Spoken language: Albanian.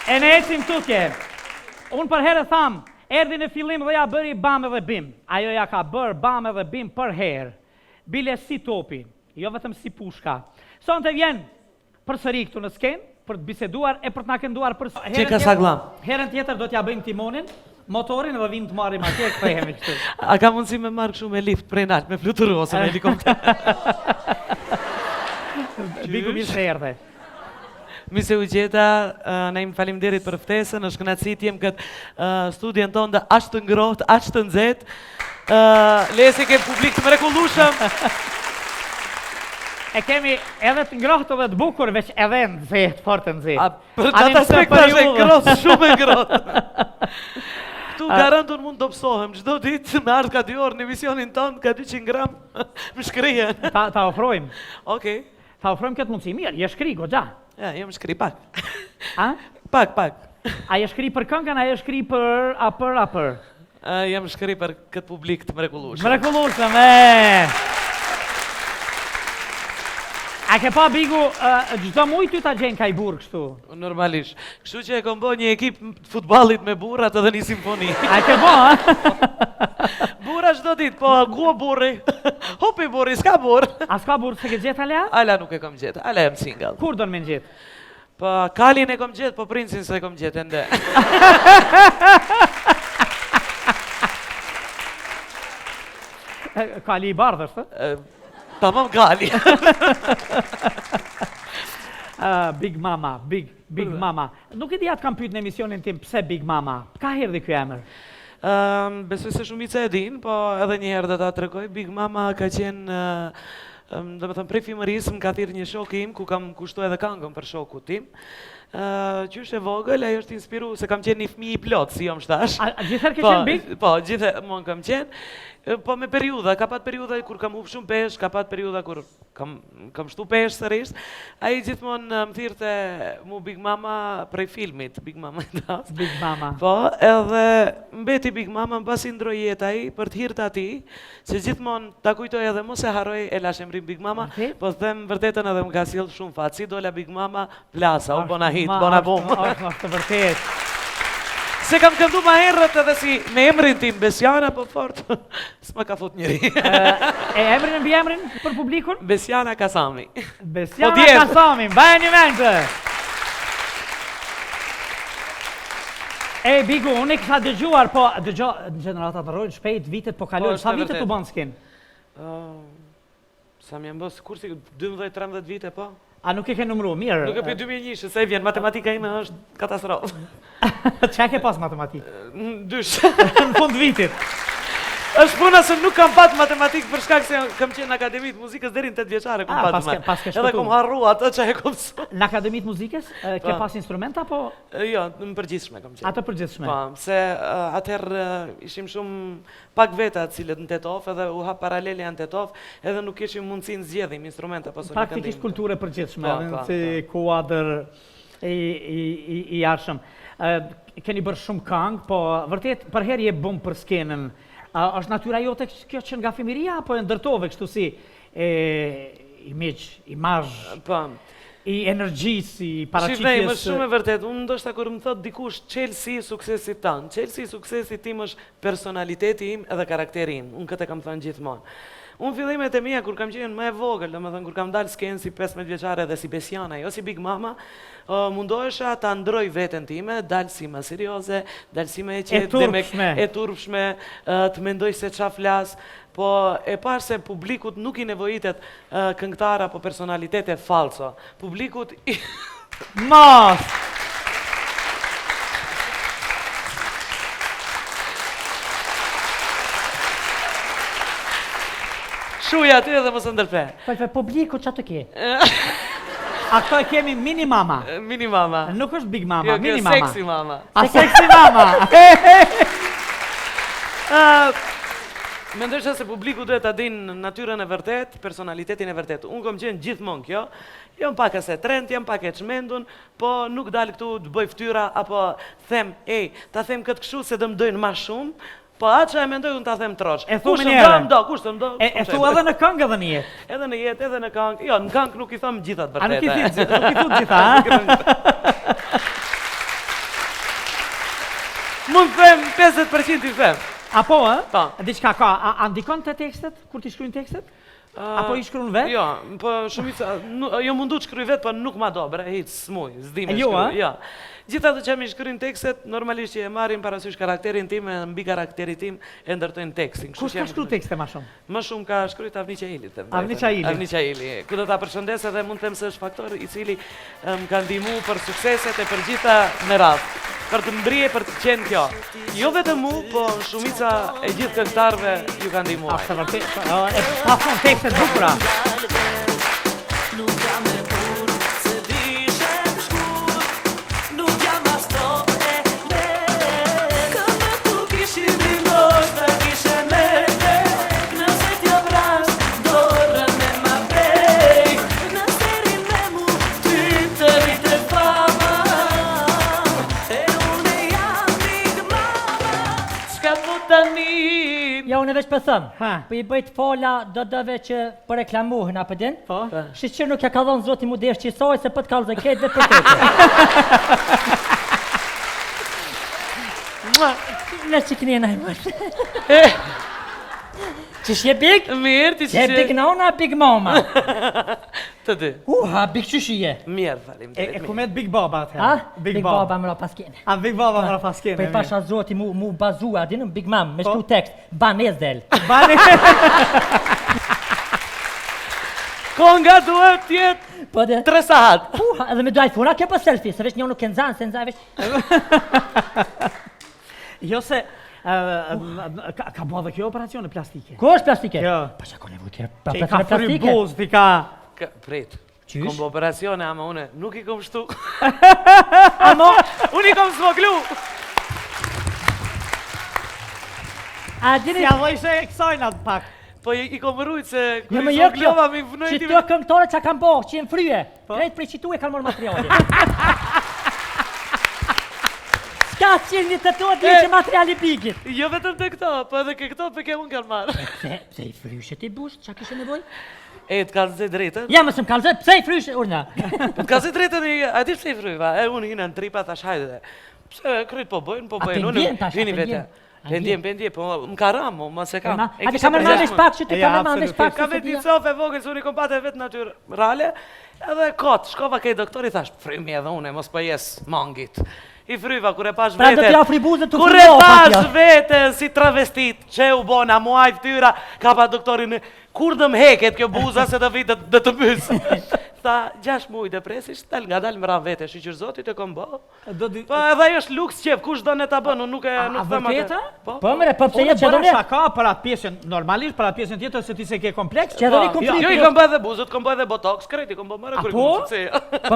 E ne ecim tutje. Unë për herë tham, erdhi në fillim dhe ja bëri bam edhe bim. Ajo ja ka bërë bam edhe bim për herë. Bile si topi, jo vetëm si pushka. Sonte vjen përsëri këtu në skenë, për të biseduar e për të na kënduar për Çeka saglam. Herën tjetër do t'ja bëjmë timonin, motorin dhe vim të marrim atje kthehemi këtu. A ka mundësi me marrë kështu me lift prej nalt, me fluturu ose me helikopter? Biku mirë se erdhe. Mi se u gjeta, ne im faleminderit për ftesën, është kënaqësi të jem këtë studion tonë aq të ngrohtë, aq të nxehtë. Lesi ke publik të mrekullueshëm. E kemi edhe të ngrohtë dhe të bukur, veç edhe nxehtë, fort nxehtë. Për atë aspekt është e ngrohtë, shumë e ngrohtë. Këtu garanton mund të opsohem, çdo ditë me ardh ka 2 orë në emisionin tonë, ka 200 gram, më shkrihen. Ta ofrojmë. Okej. Ta ofrojmë këtë mundësi. Mirë, je shkri goxha. Ja, jam shkri pak. A? Pak. A je shkri për këngën, a je shkri për apër? Jam shkri për këtë publik të mrekullueshëm. Mrekullueshëm, e! A ke pa Bigu, çdo muj ty ta gjen kaj burr kështu? Normalisht. Kështu që e kom bë një ekip futballit me burrat edhe një simfoni. A ke pa, ha? Burra çdo ditë, po ku burri? Hopi burri, s'ka burr. A s'ka burr se ke gjet ala? Ala nuk e kom gjetë, ala jam single. Kur do në me gjet? Po Kalin e kom gjetë, po Princin se e kom gjetë ende. Kali i bardhë është? Tamam Kali. Big Mama, Big Mama. Nuk e di atë kam pyet në emisionin tim pse Big Mama. Ka erdhi ky emër? Besoj se shumica e din, po edhe një herë do ta tregoj. Big Mama ka qenë do të thënë prej fëmijërisë më ka thirrë një shok im ku kam kushtuar edhe këngën për shokun tim. Qysh e vogël, ai është inspiru se kam qenë një fëmijë i plot, si jam shtash. A gjithherë ke qenë big? Po, gjithmonë kam qenë. Po me periudha, ka pat periudha kur kam hup shumë peshë, ka pat periudha kur kam shtu peshë sërish. Ai gjithmonë më thirrte mu Big Mama prej filmit, Big Mama i das. Big Mama. Po, edhe mbeti Big Mama mbasi ndroi jeta ai për të hirtë atij, se gjithmonë ta kujtoj edhe mos e harroj e lash emrin Big Mama, po them vërtetën edhe më ka sjell shumë fat. Si dola Big Mama, plasa, u bona hit, bona bom. Është vërtet. Se kam këndu ma herët edhe si me emrin tim, Besiana, po fort, s'ma ka fut njëri. E emrin e mbi emrin për publikun? Besiana Kasami. Besiana Kasami, bëjë një mendë. E, Bigu, unë e kësa dëgjuar, po dëgjo, në gjeneratat në rojnë shpejt, vitet po kalojnë, sa vitet të banë s'kin? Sa më janë bësë, kur si 12-13 vite, po? A nuk e ke numru, mirë? Nuk e për 2001, se e vjen, matematika ime është katastrofë. Qa ke pas matematikë? Dysh. Në fund vitit. është puna se nuk kam pat matematikë për shkak se kam qenë në Akademitë Muzikës deri në 8 vjeçare kom pat matematikë. Edhe kom harru atë që e kom mësuar. Në Akademitë Muzikës ke pas instrumenta apo? Jo, në përgjithshme kam qenë. Atë përgjithshme. Po, se atëherë ishim shumë pak veta të cilët në Tetov edhe u hap paraleli në Tetov, edhe nuk kishim mundësinë zgjedhim instrumenta pas praktikisht kulturë përgjithshme, si kuadër i arshëm. Keni bërë shumë këngë, po vërtet për herë je bum për skenën. Është natyra jote kjo që nga fëmiria, apo e ndërtove kështu si imazh, i energjisë, i paraqitjes? Shifrej, më shumë e vërtet, unë ndoshta kur më thot dikush çelësi i suksesit tanë, çelësi i suksesit tim është personaliteti im edhe karakteri im, unë këtë kam thënë gjithmonë. Unë fillimet e mia kur kam qenë më e vogël, domethënë kur kam dalë skenë si 15 vjeçare dhe si Besiana, jo si Big Mama, mundohesha ta ndroj veten time, dalë si më serioze, dalë si më e qetë, e turpshme, të mendoj se çfarë flas, po e parë se publikut nuk i nevojitet këngëtar apo personalitete falso. Publikut Mos! Shuja aty edhe mos ndërpe. Po publiku ç'a të ke? A këto e kemi Mini Mama? Mini Mama. Nuk është Big Mama, jo, Mini Mama. Sexy Mama. A Sexy Mama? Mendoj se publiku duhet ta dinë natyrën e vërtet, personalitetin e vërtet. Unë kom qenë gjithmonë kjo. Jam pak e trend, jam pak e çmendun, po nuk dal këtu të bëj fytyra apo them, ta them këtë kështu se do më dojnë më shumë. Po atë që e mendoj unë ta them trosh. Kush të mdo, kush të mdo. E thu edhe në këngë edhe në jetë? Edhe në jetë, edhe në këngë. Jo, në këngë nuk i thëmë gjithat vërtete. A nuk i thu gjitha, ha? Mund të them 50% i them. Apo, Po. Diçka ka, a ndikon të tekstet, kur ti shkruajnë tekstet? Apo i shkruan vetë? Jo, po shumica, jo mundu të shkruaj vetë, po nuk ma do, bre, hiç, s'muj, s'di me Jo, shkruaj. Jo. Gjithatë që mi shkruajnë tekstet, normalisht që e marrin parasysh karakterin tim, e mbi karakterin tim e ndërtojnë tekstin. Kush ka shkruar tekste më shumë? Më shumë ka shkruajt Avni Qaili. Avni Qaili. Avni Qaili. Ku do ta përshëndes edhe mund të them se është faktor i cili më ka ndihmuar për sukseset e për gjitha me radhë. Për të mbrije, për të qenë kjo. Jo vetëm mu, po shumica e gjithë këngëtarëve ju kanë ndihmuar. Sa vërtet, e pafon tekste të bukura. Ja, unë veç për thëmë, Ha. për i bëjt fola do dëve që për reklamuhin, a për din? Po. Shqyqir nuk ja ka dhonë zoti mu desh qisoj se për t'kallë zëket dhe për tete. Në që këni e najmër. Që shje big? Mirë, ti Që e big nona, big mama. Të dy. Ha, big qyshije. Mirë, falim. E kumet Big Baba atë. Ha? Big baba më ra paskene. A Big Baba më paskene. Për i pasha zoti mu bazua, dinëm, big mam, me shkru tekst, ban ezdel. Bani. Konga duhet tjetë Po dhe... 3 sahat. Edhe me do iPhone-a kjo për selfie, se veç një nuk e nxanë, se nxanë veç... Jo se ka bua dhe kjo operacione plastike. Ku është plastike? Kjo. Pa që ka nevoj tjera Që i ka operacione fry plastike? buz, ti ka... Prit. Qysh? Kom bë operacione, ama une nuk i kom shtu. Amo, Unë i kom smoglu. a dini... Si a dhojshë e kësojnë atë pak. Po i kom rujt se Jo kur më i jo kjo, smoglova mi vënoj që ti. të këngëtore që kanë bo, që jenë fryje, krejt prej qitu e kanë morë materiali. Ska qenë një të to di që materiali bigit. Jo vetëm të këto, po edhe ke këto për ke unë kanë marrë. Pse i fryshe ti bush, qa kishe nevoj? E, të kanë zë drejtën. Ja, mësë më kalzet, pse i fryshe, urna? Të kanë zë drejtën, a ti pse i fryva? E, unë hinë në tripa tash hajde. Pse kryt po bëjnë, A pendjen tash, a vini vete. pendjen? Pendje, po më ka ramë, më se kam. A ti ka mërë mandesh pak që ti ka mërë mandesh pak Ka vetë një copë e vogël, se unë i kom pate vetë natyrale, edhe kot, shkova kej doktori, thash, frymi edhe une, mos për jes mangit. I fryva, kur e pash Pra do vete, t'ja ofri buzët të kur e pash vete si travestit, që u bona, muaj ftyra, ka pa doktorin, kur dëm heket kjo buza se të vitë dhe të bësë. Tha, 6 muaj depresish, dal nga dal më ran vete, shqyqyr zotit e kom bo. Po edhe ajo është luks qef, kush do ne ta bën, unë nuk e nuk them atë. vërteta? Po. Po mëre, po pse Unë jetë që bëra do ne? shaka për atë pjesën, normalisht për atë pjesën tjetër se ti se ke kompleks. Që do ne Jo, konflikt. i kom bë edhe buzët, kom bë edhe botox, kreti kom bë mëre kur i Apo? kom